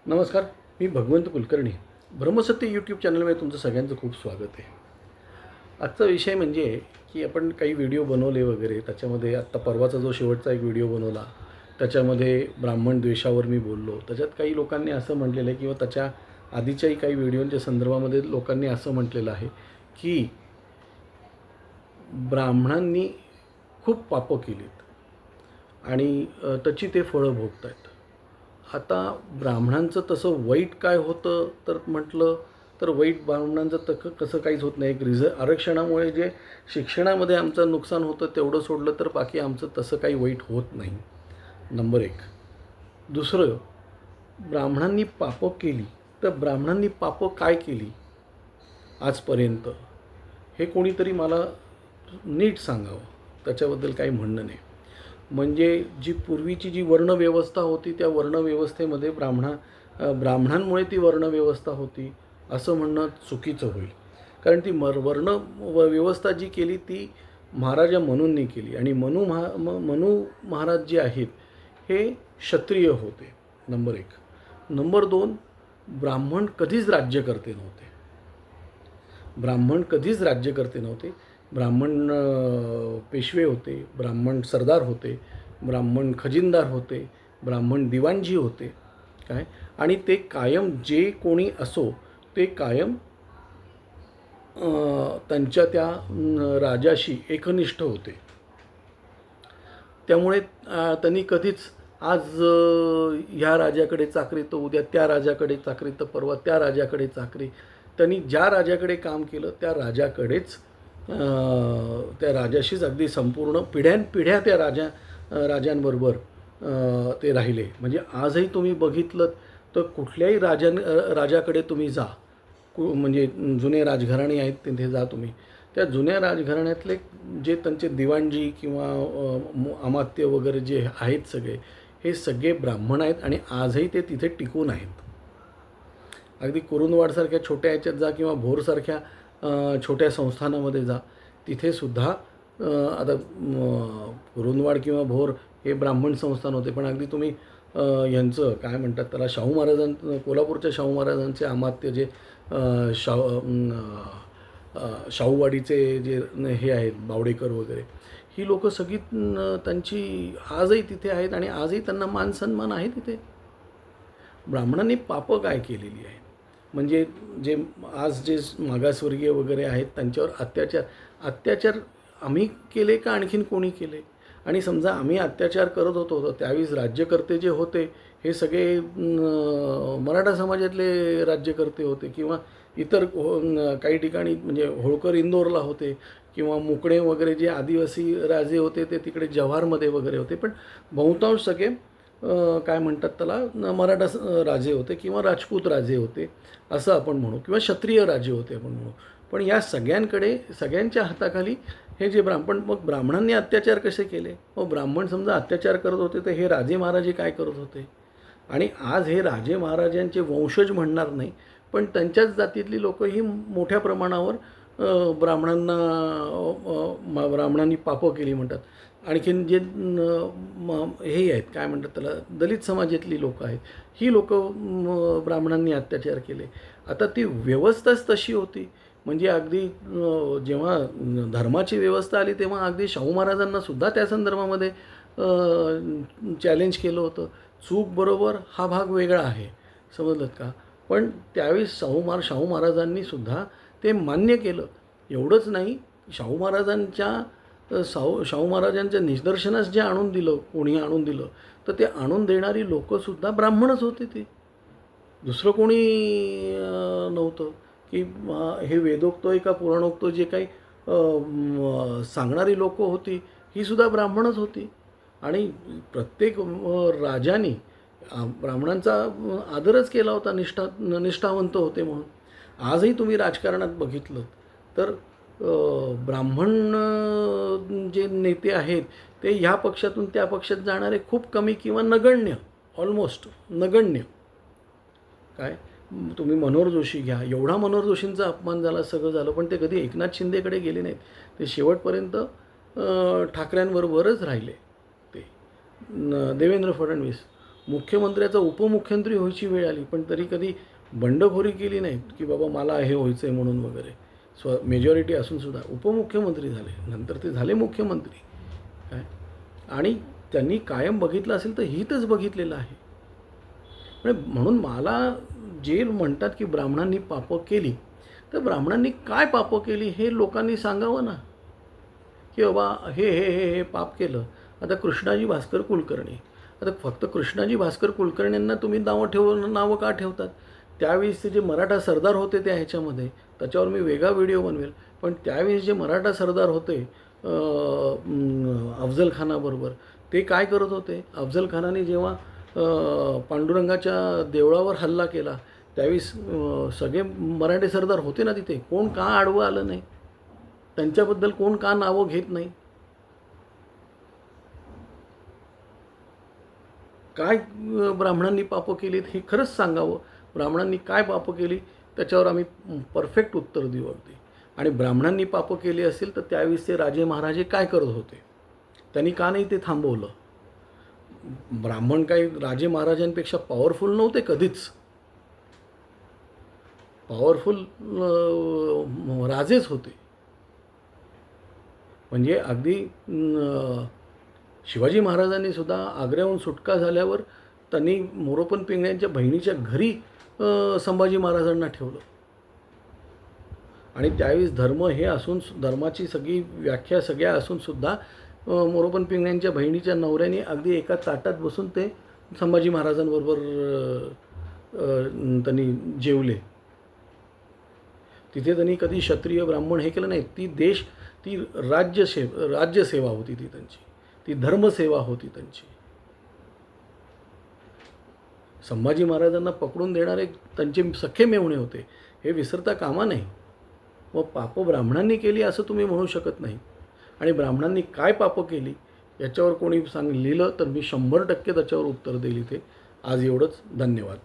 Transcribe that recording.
नमस्कार. मी भगवंत कुलकर्णी. ब्रह्मसत्य यूट्यूब चॅनलमध्ये तुमचं सगळ्यांचं खूप स्वागत आहे. आजचा विषय म्हणजे की आपण काही व्हिडिओ बनवले वगैरे, त्याच्यामध्ये आत्ता परवाचा जो शेवटचा एक व्हिडिओ बनवला, त्याच्यामध्ये ब्राह्मण द्वेषावर मी बोललो. त्याच्यात काही लोकांनी असं म्हटलेलं आहे किंवा त्याच्या आधीच्याही काही व्हिडिओच्या संदर्भामध्ये लोकांनी असं म्हटलेलं आहे की ब्राह्मणांनी खूप पापं केलीत आणि त्याची ते फळं भोगत आहेत. आता ब्राह्मणांचं तसं वाईट काय होतं तर म्हटलं तर वाईट ब्राह्मणांचं कसं काहीच होत नाही. एक आरक्षणामुळे जे शिक्षणामध्ये आमचं नुकसान होतं तेवढं सोडलं तर बाकी आमचं तसं काही वाईट होत नाही. नंबर एक. दुसरं, ब्राह्मणांनी पापं केली तर ब्राह्मणांनी पापं काय केली आजपर्यंत हे कोणीतरी मला नीट सांगावं. त्याच्याबद्दल काही म्हणणं नाही. म्हणजे जी पूर्वीची जी वर्णव्यवस्था होती त्या वर्णव्यवस्थेमध्ये ब्राह्मणांमुळे ती वर्णव्यवस्था होती असं म्हणणं चुकीचं होईल. कारण ती व्यवस्था जी केली ती महाराजा मनूंनी केली आणि मनू महाराज जे आहेत हे क्षत्रिय होते. नंबर एक. नंबर दोन, ब्राह्मण कधीच राज्यकर्ते नव्हते. ब्राह्मण पेशवे होते, ब्राह्मण सरदार होते, ब्राह्मण खजिनदार होते, ब्राह्मण दिवाणजी होते. काय आणि ते कायम जे कोणी असो ते कायम त्यांच्या त्या राजाशी एकनिष्ठ होते. त्यामुळे त्यांनी कधीच आज ह्या राजाकडे चाकरी तर उद्या त्या राजाकडे चाकरी तर परवा त्या राजाकडे चाकरी. त्यांनी ज्या राजाकडे काम केलं त्या राजाशीच अगदी संपूर्ण पिढ्यानपिढ्या त्या राजांबरोबर ते राहिले. म्हणजे आजही तुम्ही बघितलं तर कुठल्याही राजाकडे तुम्ही जा, म्हणजे जुने राजघराणे आहेत तिथे जा तुम्ही, त्या जुन्या राजघराण्यातले जे त्यांचे दिवाणजी किंवा अमात्य वगैरे जे आहेत सगळे, हे सगळे ब्राह्मण आहेत आणि आजही ते तिथे टिकून आहेत. अगदी कुरुंदवाडसारख्या छोट्या ह्याच्यात जा किंवा भोरसारख्या छोट्या संस्थानामध्ये जा, तिथेसुद्धा आता कुरुंदवाड किंवा भोर हे ब्राह्मण संस्थान होते, पण अगदी तुम्ही यांचं काय म्हणतात त्याला, कोल्हापूरच्या शाहू महाराजांचे अमात्य जे शाहूवाडीचे जे हे आहेत बावडेकर वगैरे, ही लोकं सगळी त्यांची आजही तिथे आहेत आणि आजही त्यांना मान सन्मान आहे तिथे. ब्राह्मणांनी पापं काय केलेली आहे, म्हणजे जे आज जे मागासवर्गीय वगैरे आहेत त्यांच्यावर अत्याचार आम्ही केले का आणखीन कोणी केले? आणि समजा आम्ही अत्याचार करत होतो तर त्यावेळेस राज्यकर्ते जे होते हे सगळे मराठा समाजातले राज्यकर्ते होते किंवा इतर काही ठिकाणी म्हणजे होळकर इंदोरला होते किंवा मुकणे वगैरे जे आदिवासी राजे होते ते तिकडे जव्हारमध्ये वगैरे होते. पण बहुतांश सगळे काय म्हणतात त्याला मराठा राजे होते किंवा राजपूत राजे होते असं आपण म्हणू, किंवा क्षत्रिय राजे होते आपण म्हणू. पण या सगळ्यांच्या हाताखाली हे जे मग ब्राह्मणांनी अत्याचार कसे केले? मग ब्राह्मण समजा अत्याचार करत होते तर हे राजे महाराजे काय करत होते? आणि आज हे राजे महाराजांचे वंशज म्हणणार नाही, पण त्यांच्याच जातीतली लोकं ही मोठ्या प्रमाणावर ब्राह्मणांनी पापं केली म्हणतात. आणखीन जे हे आहेत काय म्हणतात त्याला, दलित समाजातली लोकं आहेत, ही लोकं ब्राह्मणांनी अत्याचार केले. आता ती व्यवस्थाच तशी होती. म्हणजे अगदी जेव्हा धर्माची व्यवस्था आली तेव्हा अगदी शाहू महाराजांना सुद्धा त्या संदर्भामध्ये चॅलेंज केलं होतं. चूक बरोबर हा भाग वेगळा आहे, समजलं का? पण त्यावेळेस शाहू महाराजांनी सुद्धा ते मान्य केलं. एवढंच नाही, शाहू महाराजांच्या निदर्शनास जे कोणी आणून दिलं तर ते आणून देणारी लोकंसुद्धा ब्राह्मणच होते. ते दुसरं कोणी नव्हतं. की हे वेदोक्त आहे का पुराणोक्त जे काही सांगणारी लोकं होती ही सुद्धा ब्राह्मणच होती. आणि प्रत्येक राजाने ब्राह्मणांचा आदरच केला होता, निष्ठावंत होते म्हणून. आजही तुम्ही राजकारणात बघितलं तर ब्राह्मण जे नेते आहेत ते ह्या पक्षातून त्या पक्षात जाणारे खूप कमी किंवा नगण्य, ऑलमोस्ट नगण्य. काय तुम्ही मनोहर जोशी घ्या, एवढा मनोहर जोशींचा अपमान झाला, सगळं झालं, पण ते कधी एकनाथ शिंदेकडे गेले नाहीत. ते शेवटपर्यंत ठाकऱ्यांबरोबरच राहिले. ते देवेंद्र फडणवीस मुख्यमंत्र्याचा उपमुख्यमंत्री व्हायची वेळ आली पण तरी कधी बंडखोरी केली नाही की बाबा मला हे व्हायचं आहे म्हणून वगैरे. मेजॉरिटी असूनसुद्धा उपमुख्यमंत्री झाले, नंतर ते झाले मुख्यमंत्री काय. आणि त्यांनी कायम बघितलं असेल तर हितच बघितलेलं आहे. म्हणून मला जे म्हणतात की ब्राह्मणांनी पापं केली, तर ब्राह्मणांनी काय पापं केली हे लोकांनी सांगावं ना, की बाबा हे हे हे हे पाप केलं. आता कृष्णाजी भास्कर कुलकर्णी, आता फक्त कृष्णाजी भास्कर कुलकर्ण्यांना तुम्ही नावं का ठेवतात? त्यावेळेस ते जे मराठा सरदार होते त्या ह्याच्यामध्ये, त्याच्यावर मी वेगळा व्हिडिओ बनवेल. पण त्यावेळेस जे मराठा सरदार होते अफजल खानाबरोबर, ते काय करत होते? अफजल खानाने जेव्हा पांडुरंगाच्या देवळावर हल्ला केला त्यावेळेस सगळे मराठे सरदार होते ना तिथे, कोण का आडवं आलं नाही? त्यांच्याबद्दल कोण का नावं घेत नाही? काय ब्राह्मणांनी पापं केलीत हे खरंच सांगावं. ब्राह्मणांनी काय पापं केली त्याच्यावर आम्ही परफेक्ट उत्तर देऊ अगदी. आणि ब्राह्मणांनी पापं केली असेल तर त्यावेळेस ते राजे महाराजे काय करत होते? त्यांनी का नाही ते थांबवलं? ब्राह्मण काही राजे महाराजांपेक्षा पॉवरफुल नव्हते कधीच. पॉवरफुल राजेच होते. म्हणजे अगदी शिवाजी महाराजांनी सुद्धा आग्र्याहून सुटका झाल्यावर त्यांनी मोरोपंत पिंगळ्यांच्या बहिणीच्या घरी संभाजी महाराजांना ठेवलं. आणि त्यावेळेस धर्म हे असून, धर्माची सगळी व्याख्या सगळ्या असूनसुद्धा मोरोपंत पिंगळ्यांच्या बहिणीच्या नवऱ्याने अगदी एका ताटात बसून ते संभाजी महाराजांबरोबर त्यांनी जेवले. तिथे त्यांनी कधी क्षत्रिय ब्राह्मण हे केलं नाही. ती राज्यसेवा होती ती त्यांची, ती धर्मसेवा होती त्यांची. संभाजी महाराजांना पकडून देणारे त्यांचे सख्खे मेहुणे होते, हे विसरता कामा नाही. व पापं ब्राह्मणांनी केली असं तुम्ही म्हणू शकत नाही. आणि ब्राह्मणांनी काय पापं केली याच्यावर कोणी लिहिलं तर मी 100% त्याच्यावर उत्तर देईल इथे. आज एवढंच. धन्यवाद.